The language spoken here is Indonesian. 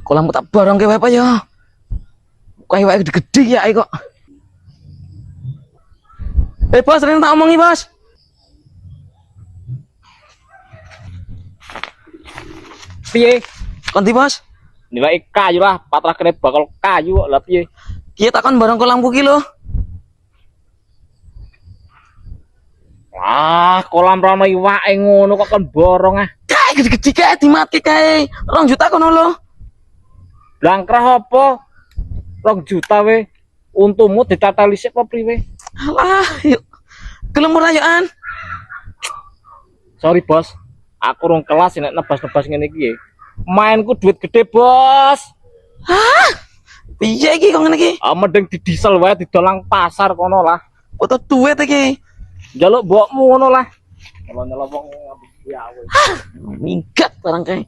Kolam tak barang ke apa ya? Kayak gede-gede ya kok. Bos, sering tak omongi bos. Piye? Konti bos. Nilai kayu lah, patra kene bakal kayu lah piye? Iya takon barang kolamku ki lho. Wah, kolam rama iwake ngono kok kan borong ah. Kae gede-gede kae dimati kae. 2 juta kono lho. Blangkrah apa? 2 juta we. Untumu ditatali sik apa priwe? Alah, yuk. Gelem murayoan. Sorry bos, aku rong kelas nek nebas-nebas ngene iki. Mainku duit gede bos. Hah? Piye iki kok ngene iki? Mending di diesel wae didolang pasar kono lah. Foto duit iki. Njaluk mbokmu ngono lah. Kalau nyelok wong ya wis. Minggat barang kae.